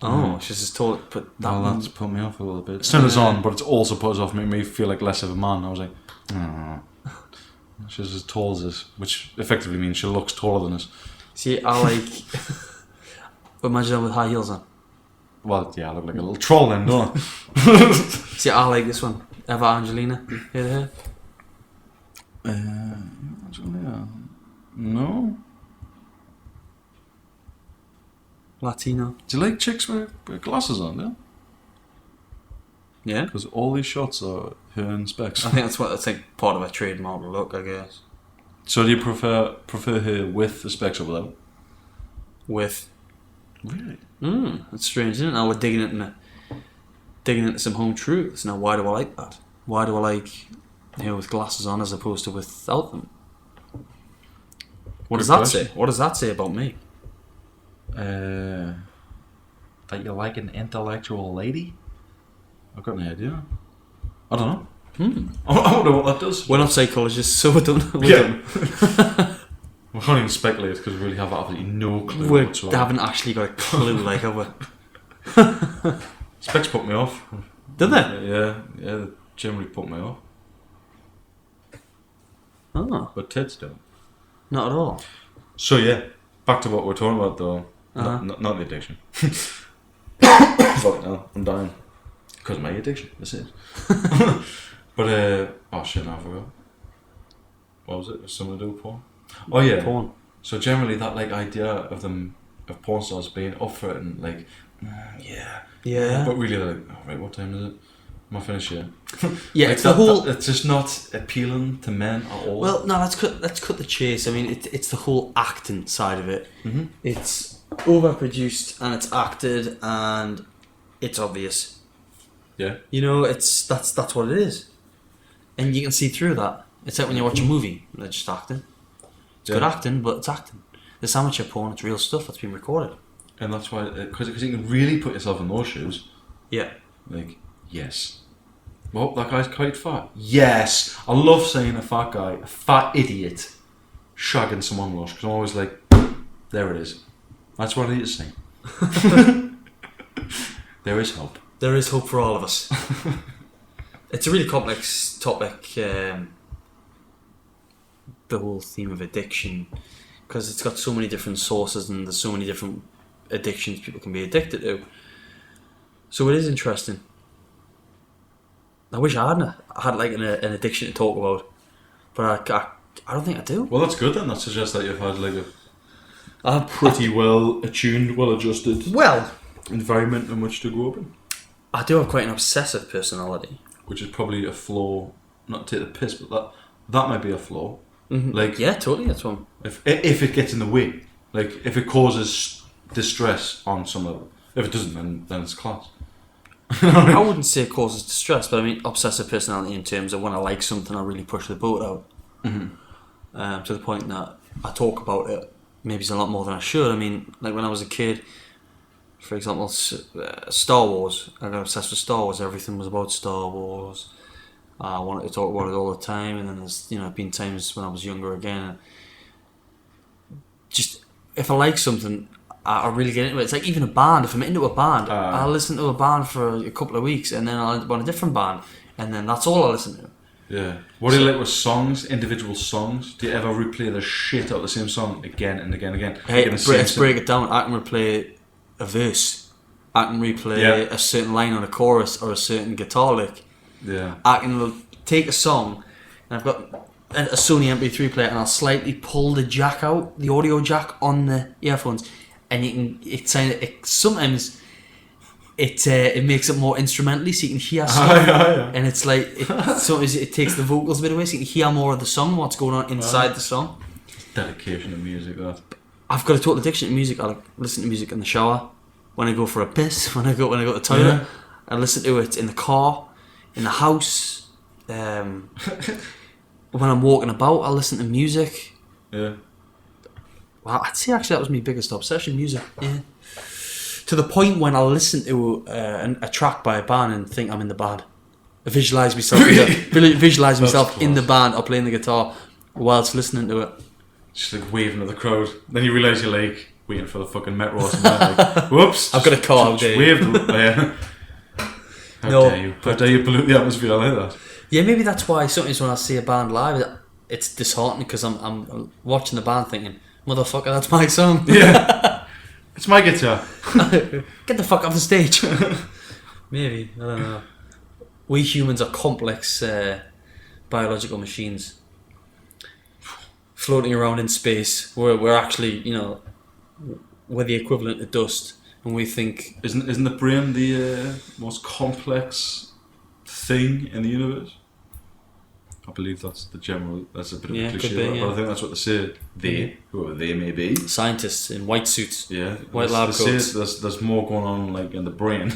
Oh, she's just told, but Well, that's put me off a little bit. It's turned us on, but it's also put us off, made me feel like less of a man. I was like, oh. She's as tall as us, which effectively means she looks taller than us. See, I like. Imagine her with high heels on. Well, yeah, I look like a little troll then, don't I? See, I like this one. Eva Angelina. Hear her? Angelina. No. Latino. Do you like chicks with glasses on, yeah? Yeah. Because all these shots are her in specs. I think that's like part of her trademark look, I guess. So do you prefer her with the specs or without? With. Really? That's strange, isn't it? Now we're digging into some home truths. Now, why do I like that? Why do I like with glasses on as opposed to without them? What does that say? What does that say about me? That you like an intellectual lady? I've got no idea. I don't know. I don't know what that does. We're not psychologists, so we don't. We can't even speculate because we really have absolutely no clue We whatsoever. haven't actually got a clue, like, have we? Specs put me off. Did they? Yeah, they generally put me off. Oh, But tits don't. not at all. So yeah, back to what we're talking about though. Uh-huh. Not the addiction. Fuck no, I'm dying. Because of my addiction, that's it. But, oh shit, no, I forgot. What was it? Was something to do with porn? Oh yeah. Porn. So generally that like idea of porn stars being up for it and like, yeah. Yeah. But really they're like, oh, right, what time is it? Am I finished yet? Yeah, like it's the whole. it's just not appealing to men at all. Well, no, let's cut the chase. I mean, it's the whole acting side of it. Mm-hmm. It's overproduced and it's acted and it's obvious. Yeah. You know, that's what it is, and you can see through that. It's like when you watch a movie, they're just acting. It's good acting, but it's acting. This amateur porn, it's real stuff that's been recorded. And that's why, because you can really put yourself in those shoes. Yeah. Like, yes. Well, that guy's quite fat. Yes. I love saying a fat guy, a fat idiot, shagging someone lush, because I'm always like, there it is. That's what I need to say. There is hope. There is hope for all of us. It's a really complex topic, the whole theme of addiction, because it's got so many different sources and there's so many different addictions people can be addicted to. So it is interesting. I wish I had like an addiction to talk about, but I don't think I do. Well, that's good then. That suggests that you've had like a pretty well attuned, well adjusted Well, environment in which to grow up in. I do have quite an obsessive personality. Which is probably a flaw, not to take the piss, but that might be a flaw. Mm-hmm. Like, yeah, totally, that's one. if it gets in the way, like if it causes distress on some level. If it doesn't, then it's class. I wouldn't say it causes distress, but I mean obsessive personality in terms of when I like something, I really push the boat out. Mm-hmm. To the point that I talk about it maybe it's a lot more than I should. I mean, like when I was a kid, for example, Star Wars. I got obsessed with Star Wars. Everything was about Star Wars. I wanted to talk about it all the time. And then there's been times when I was younger again. Just if I like something, I really get into it. It's like even a band. If I'm into a band, I'll listen to a band for a couple of weeks, and then I'll end up on a different band, and then that's all I listen to. Yeah. What do you like with songs? Individual songs? Do you ever replay the shit out of the same song again and again and again? Hey, let's break it down. I can replay a verse. I can replay a certain line on a chorus or a certain guitar lick. Yeah. I can take a song, and I've got a Sony MP3 player, and I'll slightly pull the jack out, the audio jack on the earphones, and you can. Sometimes it makes it more instrumentally, so you can hear stuff, and it's like sometimes it takes the vocals a bit away, so you can hear more of the song, what's going on inside the song. Dedication to music, that. I've got a total addiction to music. I like listen to music in the shower, when I go for a piss, when I go to the toilet. Yeah. I listen to it in the car, in the house. When I'm walking about, I listen to music. Yeah. Well, I'd say actually that was my biggest obsession, music. Yeah. To the point when I listen to a track by a band and think I'm in the band. I visualise myself, in the band or playing the guitar whilst listening to it. Just like waving at the crowd. Then you realise you're like waiting for the fucking metro or something. Like, whoops. I've got a car. Just waved. How dare you pollute the atmosphere like that? Yeah, maybe that's why sometimes when I see a band live, it's disheartening because I'm watching the band thinking, motherfucker, that's my song. Yeah. It's my guitar. Get the fuck off the stage. Maybe, I don't know. We humans are complex biological machines floating around in space. We're actually, we're the equivalent of dust, and we think... Isn't the brain the most complex thing in the universe? I believe that's a bit of a cliche, but I think that's what they say. Whoever they may be. Scientists in white suits. Yeah. White lab coats. There's more going on like in the brain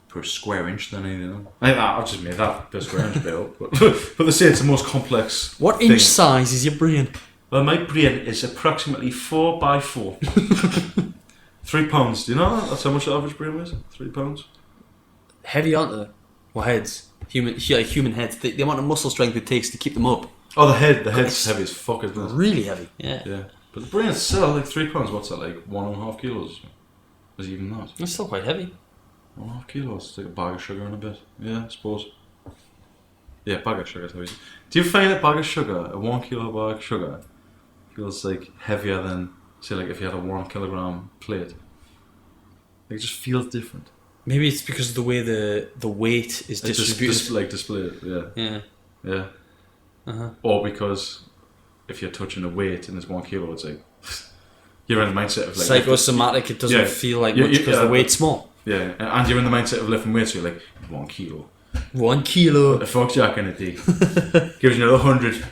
per square inch than anything else. I've just made that per square inch bit up. But they say it's the most complex What thing. inch size is your brain? Well, my brain is approximately 4 by 4. 3 pounds. Do you know that? That's how much the average brain weighs? 3 pounds. Heavy, aren't they? Well, heads. Human heads. The amount of muscle strength it takes to keep them up. Oh, the head's heavy as fuck, isn't it? Really heavy. Yeah. But the brain itself, like 3 pounds, what's that, like 1.5 kilos? Is it even that? It's still quite heavy. 1.5 kilos, it's like a bag of sugar and a bit. Yeah, I suppose. Yeah, bag of sugar is heavy. Do you find a bag of sugar, a 1 kilo bag of sugar, feels like heavier than, say, like if you had a 1 kilogram plate? Like, it just feels different. Maybe it's because of the way the weight is distributed. Displayed, yeah. Yeah. Or because if you're touching a weight and it's 1 kilo, it's like you're in the mindset of like psychosomatic. It doesn't feel like much because the weight's small. Yeah, and you're in the mindset of lifting weights. So you're like 1 kilo. 1 kilo. The fuck's Jack in a day? Gives you another 100.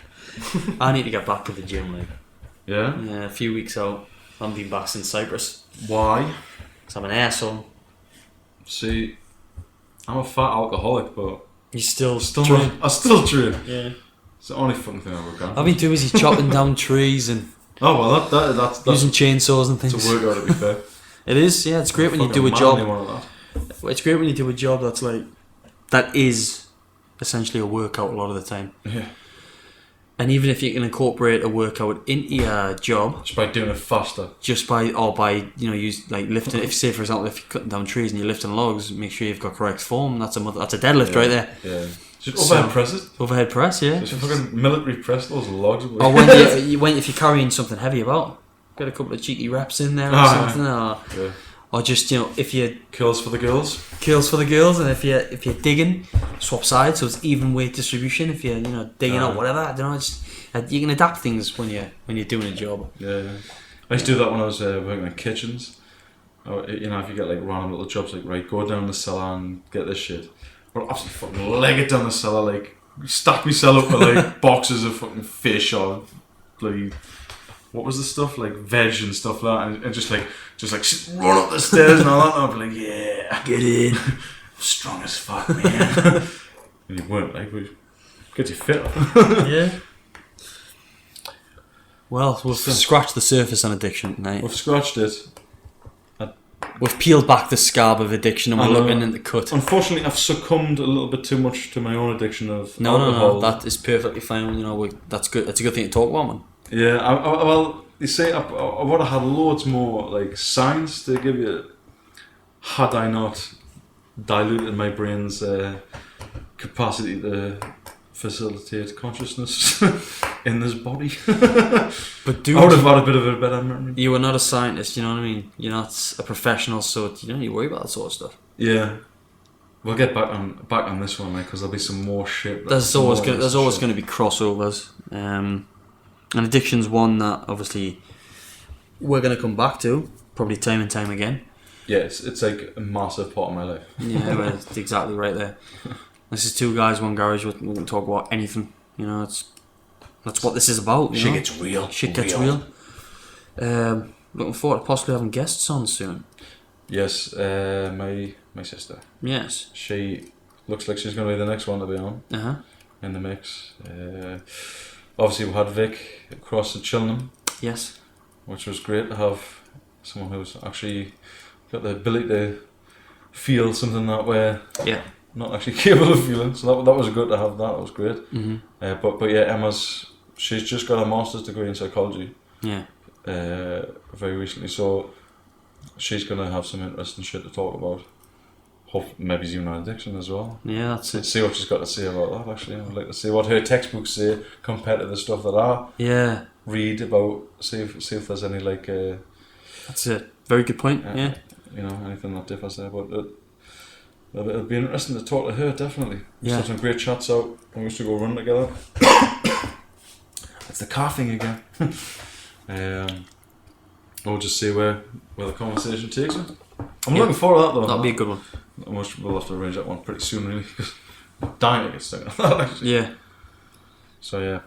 I need to get back to the gym. Like, yeah, a few weeks out. I haven't been back since Cyprus. Why? Because I'm an asshole. See, I'm a fat alcoholic, but you still drink. I still drink. Yeah. It's the only fucking thing I've ever done. I've been too busy chopping down trees and that's using chainsaws and things. It's a workout, to be fair. It is, yeah. It's great when you Fucking do a madly job. wanted that. It's great when you do a job that's like that is essentially a workout a lot of the time. Yeah. And even if you can incorporate a workout into your job, Just by doing it faster. just by use like lifting. If say for example, if you're cutting down trees and you're lifting logs, make sure you've got correct form. That's a deadlift right there. Yeah. Just overhead presses. Overhead press, yeah. Just fucking military press those logs. Or if you're carrying something heavy about, get a couple of cheeky reps in there or something. Or just if you Kills for the girls. kills for the girls, and if you're digging, swap sides so it's even weight distribution. If you're digging or whatever, I don't know. You can adapt things when you're doing a job. Yeah. I used to do that when I was working in kitchens. Or, if you get like random little jobs like, right, go down the cellar and get this shit. I'll absolutely fucking leg it down the cellar, like stack my cellar up with like boxes of fucking fish or bloody, what was the stuff, like veg and stuff like that, and just run up the stairs and all that, and I'd be like, yeah, Get in. strong as fuck, man. And you weren't, like, we get you fit. Yeah. Well, we've scratched the surface on addiction tonight. We've scratched it. We've peeled back the scab of addiction and we're looking in the cut. Unfortunately, I've succumbed a little bit too much to my own addiction of No, alcohol. that is perfectly fine. That's good. That's a good thing to talk about, man. Yeah, well, you see, I would have had loads more like signs to give you had I not diluted my brain's capacity to facilitate consciousness in this body. But dude, I would have had a bit of a better memory. you are not a scientist. You know what I mean? You're not a professional, so you don't need to worry about that sort of stuff. Yeah, we'll get back on this one, because there'll be some more shit. There's always going to be crossovers. And addiction's one that obviously we're going to come back to probably time and time again. Yeah, it's like a massive part of my life. Yeah, well, it's exactly right there. This is two guys, one garage. We can talk about anything. That's what this is about. Shit gets real. Shit gets real. Looking forward to possibly having guests on soon. Yes, my sister. Yes. She looks like she's going to be the next one to be on in the mix. Obviously, we had Vic across at Chillingham. Yes. Which was great to have someone who's actually got the ability to feel something that we're not actually capable of feeling. So that was good to have. That was great. Mm-hmm. But yeah, she's just got a master's degree in psychology. Yeah. Very recently, so she's gonna have some interesting shit to talk about. Hope maybe even on addiction as well. Yeah, that's it. See what she's got to say about that. Actually, I'd like to see what her textbooks say compared to the stuff that I read about. See if there's any like. That's a very good point. Yeah. Anything that differs there, but it'll be interesting to talk to her. Definitely. We Yeah. had some great chats out, and we used to go run together. It's the car thing again. We'll just see where the conversation takes us. I'm looking forward to that though. That'll be a good one. We'll have to arrange that one pretty soon, really, because I'm dying to get stuck on that, actually. Yeah. So yeah,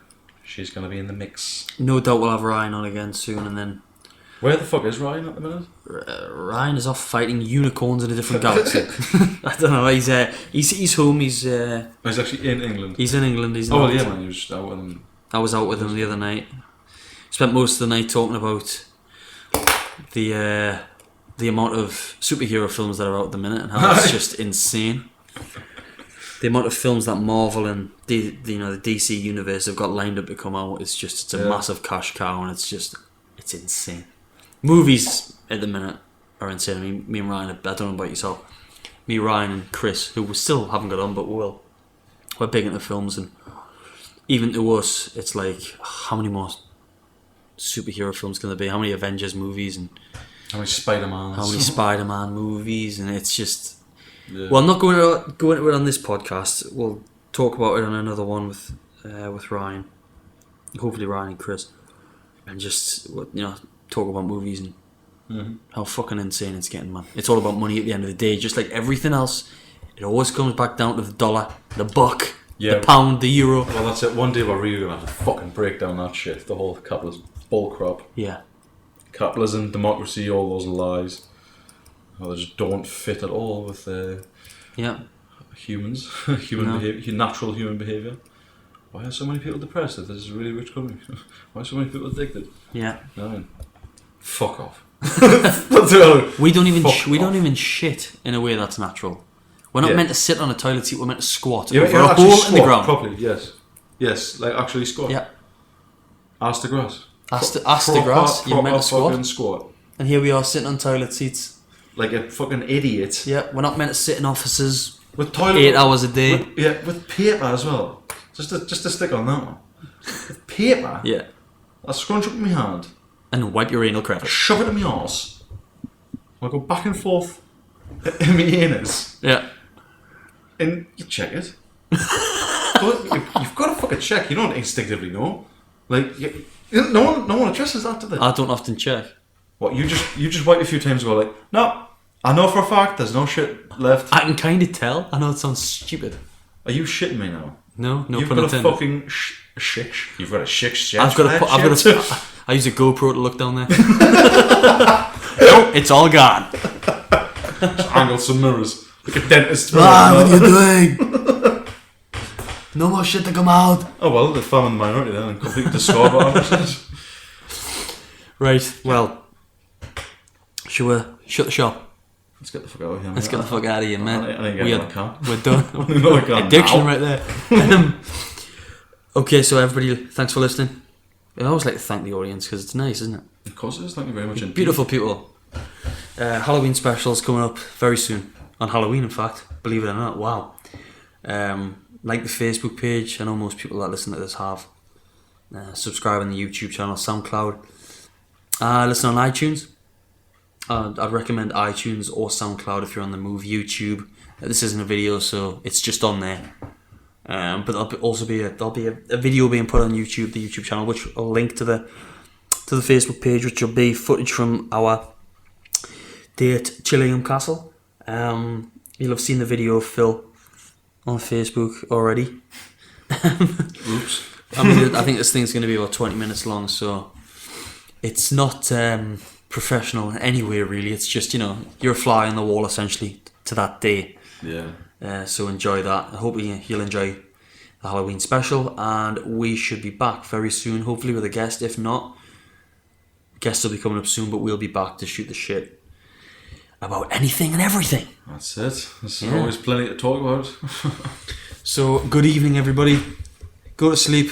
she's gonna be in the mix. No doubt we'll have Ryan on again soon, and then Where the fuck is Ryan at the minute? Ryan is off fighting unicorns in a different galaxy. I don't know. He's home. He's actually in England. He's in England. He's Oh not. yeah, man, you were just out with him. I was out with him the other night. Spent most of the night talking about the amount of superhero films that are out at the minute and how it's just insane. The amount of films that Marvel and the DC universe have got lined up to come out, it's a massive cash cow, and it's insane. Movies at the minute are insane. I mean, me and Ryan, I don't know about yourself. Me, Ryan, and Chris, who we still haven't got on, but we will. We're big into films, and even to us, it's like, how many more superhero films can there be? How many Avengers movies and How many Spider-Mans? how many Spider-Man movies? And it's just, Yeah. well, I'm not going into it on this podcast. We'll talk about it on another one with Ryan, hopefully Ryan and Chris, and just talk about movies and how fucking insane it's getting, man. It's all about money at the end of the day, just like everything else. It always comes back down to the dollar, the buck, the pound, the euro. Well, that's it. One day we're really gonna have to fucking break down that shit. The whole capitalist bullcrap. Yeah. Capitalism, democracy, all those lies. Well, they just don't fit at all with humans, behavior, natural human behaviour. Why are so many people depressed if this is a really rich country? Why are so many people addicted? Yeah. No, fuck off. We don't even Fuck we off. don't even shit in a way that's natural. We're not Yeah. meant to sit on a toilet seat. We're meant to squat Yeah, over a actually hole in squat the ground. properly. Yes, like actually squat. Yeah, Ask the grass. ask the grass. You're meant to squat. Fucking squat. And here we are sitting on toilet seats. Like a fucking idiot. Yeah, we're not meant to sit in offices With toilet 8 hours a day. with paper as well. Just to stick on that one. With paper. Yeah, I scrunch up in my hand. and wipe your anal crevice. Shove it in my arse. I go back and forth in my anus. Yeah, And you check it. You've got to fucking check. You don't instinctively know. Like no one addresses that, do they? I don't often check. What you just wipe a few times and go like, no, I know for a fact there's no shit left. I can kind of tell. I know it sounds stupid. Are you shitting me now? No You've pun got intended. a fucking shish. You've got a shish. I've got to. I use a GoPro to look down there. Nope, it's all gone. angle some mirrors like a dentist. What are you doing? No more shit to come out. Oh well, they're found the minority then and completely discard what I said. Right. Well, should we shut the shop? Let's get the fuck out of here. Let's get the fuck out of here, man. I need to get another can. We're done. Another can Addiction now. right there. Okay, so everybody, thanks for listening. I always like to thank the audience because it's nice, isn't it? Of course it is. Thank you very much indeed. Beautiful people. Halloween specials coming up very soon. On Halloween, in fact. Believe it or not. Wow. Like the Facebook page. I know most people that listen to this have. Subscribe on the YouTube channel, SoundCloud. Listen on iTunes. I'd recommend iTunes or SoundCloud if you're on the move. YouTube. This isn't a video, so it's just on there. But there'll be a video being put on YouTube, the YouTube channel, which I'll link to the Facebook page, which will be footage from our day at Chillingham Castle. You'll have seen the video of Phil on Facebook already. Oops. I mean, I think this thing's going to be about 20 minutes long, so it's not professional in any way, really. It's just, you're a fly on the wall, essentially, to that day. Yeah. So enjoy that. I hope you'll enjoy the Halloween special, and we should be back very soon, hopefully with a guest. If not, guests will be coming up soon, but we'll be back to shoot the shit about anything and everything. That's it. There's Yeah. always plenty to talk about. So, good evening, everybody. Go to sleep.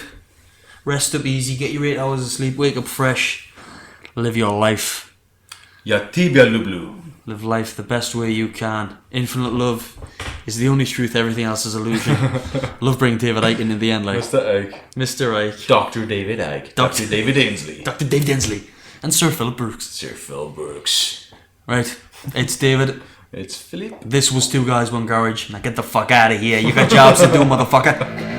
Rest up easy. Get your 8 hours of sleep. Wake up fresh. Live your life. Ya tibia lublu. Live life the best way you can. Infinite love is the only truth. Everything else is illusion. Love bringing David Icke in the end, like Mr. Egg. Mr. Icke, Dr. David Egg. Dr. David Ainsley. Dr. Dave Densley, and Sir Philip Brooks. Sir Phil Brooks. Right, it's David. It's Philip. This was Two Guys, One Garage. Now get the fuck out of here. You got jobs to do, motherfucker.